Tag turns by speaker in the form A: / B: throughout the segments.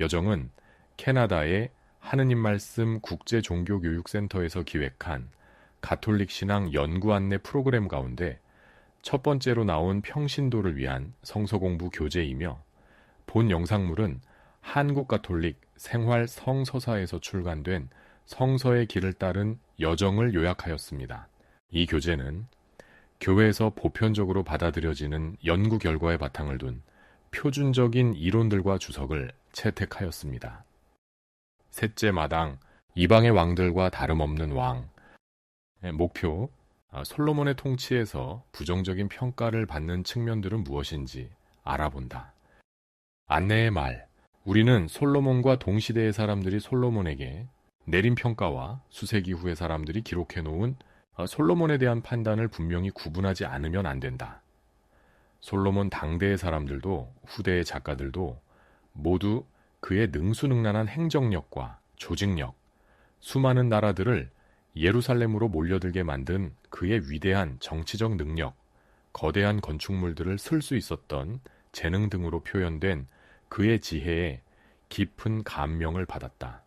A: 여정은 캐나다의 하느님 말씀 국제종교교육센터에서 기획한 가톨릭 신앙 연구 안내 프로그램 가운데 첫 번째로 나온 평신도를 위한 성서공부 교재이며, 본 영상물은 한국 가톨릭 생활 성서사에서 출간된 성서의 길을 따른 여정을 요약하였습니다. 이 교재는 교회에서 보편적으로 받아들여지는 연구 결과에 바탕을 둔 표준적인 이론들과 주석을 채택하였습니다. 셋째 마당, 이방의 왕들과 다름없는 왕. 목표, 솔로몬의 통치에서 부정적인 평가를 받는 측면들은 무엇인지 알아본다. 안내의 말, 우리는 솔로몬과 동시대의 사람들이 솔로몬에게 내린 평가와 수세기 후의 사람들이 기록해 놓은 솔로몬에 대한 판단을 분명히 구분하지 않으면 안 된다. 솔로몬 당대의 사람들도 후대의 작가들도 모두 그의 능수능란한 행정력과 조직력, 수많은 나라들을 예루살렘으로 몰려들게 만든 그의 위대한 정치적 능력, 거대한 건축물들을 쓸 수 있었던 재능 등으로 표현된 그의 지혜에 깊은 감명을 받았다.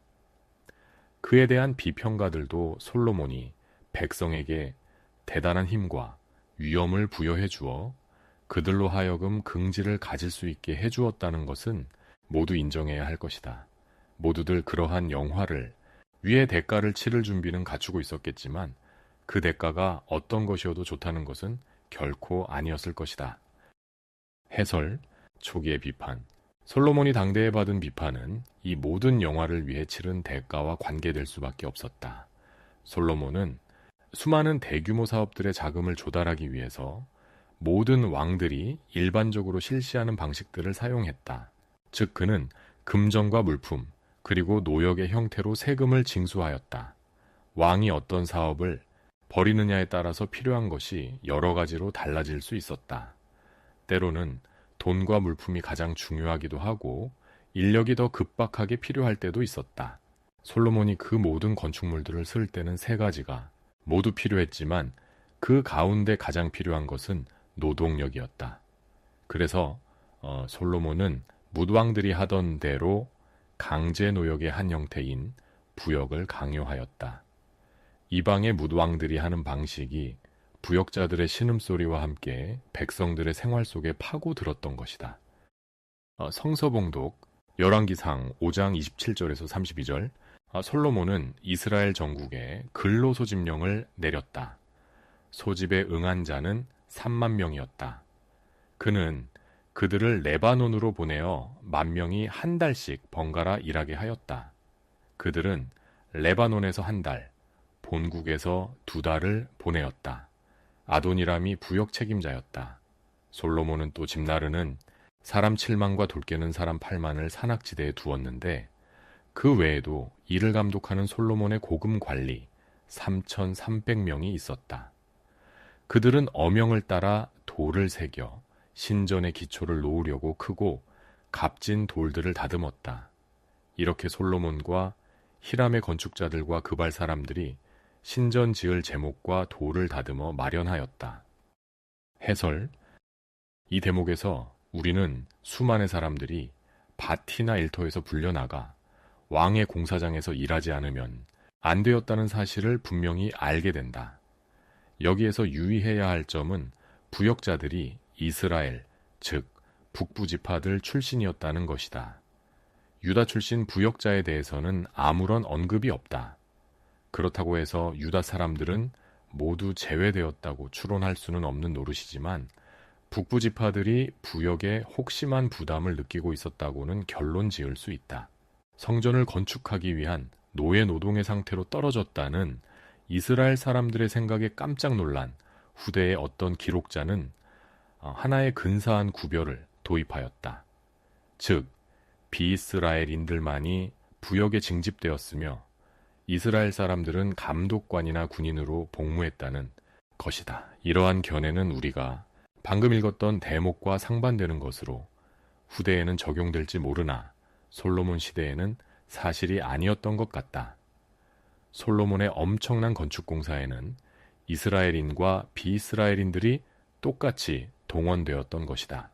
A: 그에 대한 비평가들도 솔로몬이 백성에게 대단한 힘과 위엄을 부여해 주어 그들로 하여금 긍지를 가질 수 있게 해주었다는 것은 모두 인정해야 할 것이다. 모두들 그러한 영화를, 위의 대가를 치를 준비는 갖추고 있었겠지만 그 대가가 어떤 것이어도 좋다는 것은 결코 아니었을 것이다. 해설, 초기의 비판. 솔로몬이 당대에 받은 비판은 이 모든 영화를 위해 치른 대가와 관계될 수밖에 없었다. 솔로몬은 수많은 대규모 사업들의 자금을 조달하기 위해서 모든 왕들이 일반적으로 실시하는 방식들을 사용했다. 즉 그는 금전과 물품, 그리고 노역의 형태로 세금을 징수하였다. 왕이 어떤 사업을 벌이느냐에 따라서 필요한 것이 여러 가지로 달라질 수 있었다. 때로는 돈과 물품이 가장 중요하기도 하고 인력이 더 급박하게 필요할 때도 있었다. 솔로몬이 그 모든 건축물들을 쓸 때는 세 가지가 모두 필요했지만 그 가운데 가장 필요한 것은 노동력이었다. 그래서 솔로몬은 뭇왕들이 하던 대로 강제 노역의 한 형태인 부역을 강요하였다. 이방의 뭇왕들이 하는 방식이 부역자들의 신음소리와 함께 백성들의 생활 속에 파고들었던 것이다. 성서봉독 열왕기상 5장 27절에서 32절. 솔로몬은 이스라엘 전국에 근로 소집령을 내렸다. 소집에 응한 자는 3만 명이었다. 그는 그들을 레바논으로 보내어 10,000명이 한 달씩 번갈아 일하게 하였다. 그들은 레바논에서 한 달, 본국에서 2달을 보내었다. 아도니람이 부역 책임자였다. 솔로몬은 또 집 나르는 사람 7만과 돌 깨는 사람 8만을 산악지대에 두었는데 그 외에도 이를 감독하는 솔로몬의 고금 관리 3,300명이 있었다. 그들은 어명을 따라 돌을 새겨 신전의 기초를 놓으려고 크고 값진 돌들을 다듬었다. 이렇게 솔로몬과 히람의 건축자들과 그발 사람들이 신전 지을 제목과 돌을 다듬어 마련하였다. 해설. 이 대목에서 우리는 수많은 사람들이 밭이나 일터에서 불려나가 왕의 공사장에서 일하지 않으면 안 되었다는 사실을 분명히 알게 된다. 여기에서 유의해야 할 점은 부역자들이 이스라엘, 즉 북부 지파들 출신이었다는 것이다. 유다 출신 부역자에 대해서는 아무런 언급이 없다. 그렇다고 해서 유다 사람들은 모두 제외되었다고 추론할 수는 없는 노릇이지만 북부 지파들이 부역에 혹심한 부담을 느끼고 있었다고는 결론 지을 수 있다. 성전을 건축하기 위한 노예 노동의 상태로 떨어졌다는 이스라엘 사람들의 생각에 깜짝 놀란 후대의 어떤 기록자는 하나의 근사한 구별을 도입하였다. 즉, 비이스라엘인들만이 부역에 징집되었으며 이스라엘 사람들은 감독관이나 군인으로 복무했다는 것이다. 이러한 견해는 우리가 방금 읽었던 대목과 상반되는 것으로 후대에는 적용될지 모르나 솔로몬 시대에는 사실이 아니었던 것 같다. 솔로몬의 엄청난 건축 공사에는 이스라엘인과 비이스라엘인들이 똑같이 동원되었던 것이다.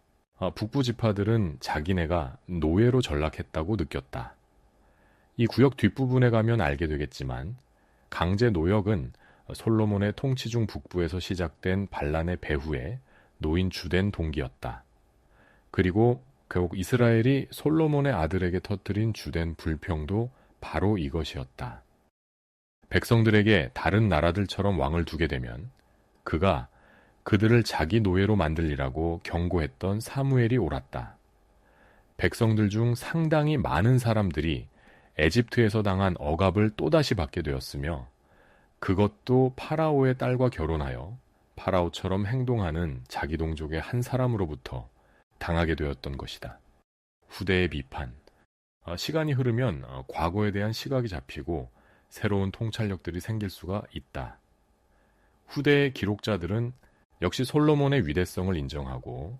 A: 북부 지파들은 자기네가 노예로 전락했다고 느꼈다. 이 구역 뒷부분에 가면 알게 되겠지만 강제 노역은 솔로몬의 통치 중 북부에서 시작된 반란의 배후에 놓인 주된 동기였다. 그리고 결국 이스라엘이 솔로몬의 아들에게 터뜨린 주된 불평도 바로 이것이었다. 백성들에게 다른 나라들처럼 왕을 두게 되면 그가 그들을 자기 노예로 만들리라고 경고했던 사무엘이 옳았다. 백성들 중 상당히 많은 사람들이 에집트에서 당한 억압을 또다시 받게 되었으며 그것도 파라오의 딸과 결혼하여 파라오처럼 행동하는 자기 동족의 한 사람으로부터 당하게 되었던 것이다. 후대의 비판. 시간이 흐르면 과거에 대한 시각이 잡히고 새로운 통찰력들이 생길 수가 있다. 후대의 기록자들은 역시 솔로몬의 위대성을 인정하고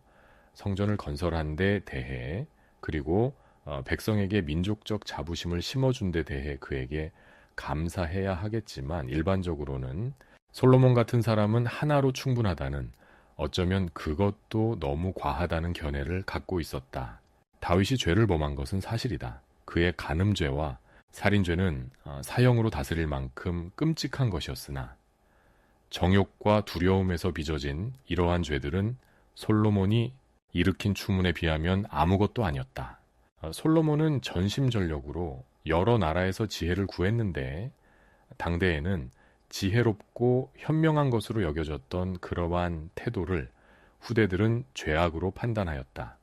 A: 성전을 건설한 데 대해 그리고 백성에게 민족적 자부심을 심어준 데 대해 그에게 감사해야 하겠지만 일반적으로는 솔로몬 같은 사람은 하나로 충분하다는 어쩌면 그것도 너무 과하다는 견해를 갖고 있었다. 다윗이 죄를 범한 것은 사실이다. 그의 간음죄와 살인죄는 사형으로 다스릴 만큼 끔찍한 것이었으나 정욕과 두려움에서 빚어진 이러한 죄들은 솔로몬이 일으킨 추문에 비하면 아무것도 아니었다. 솔로몬은 전심전력으로 여러 나라에서 지혜를 구했는데 당대에는 지혜롭고 현명한 것으로 여겨졌던 그러한 태도를 후대들은 죄악으로 판단하였다.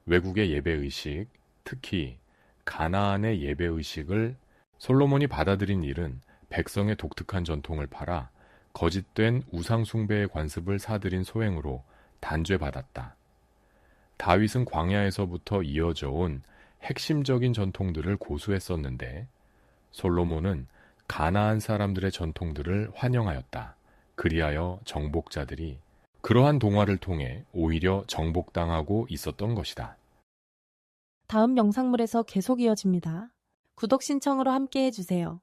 A: 외국의 예배의식, 특히 가나안의 예배의식을 솔로몬이 받아들인 일은 백성의 독특한 전통을 팔아 거짓된 우상숭배의 관습을 사들인 소행으로 단죄받았다. 다윗은 광야에서부터 이어져 온 핵심적인 전통들을 고수했었는데 솔로몬은 가나안 사람들의 전통들을 환영하였다. 그리하여 정복자들이 그러한 동화를 통해 오히려 정복당하고 있었던 것이다.
B: 다음 영상물에서 계속 이어집니다. 구독 신청으로 함께 해주세요.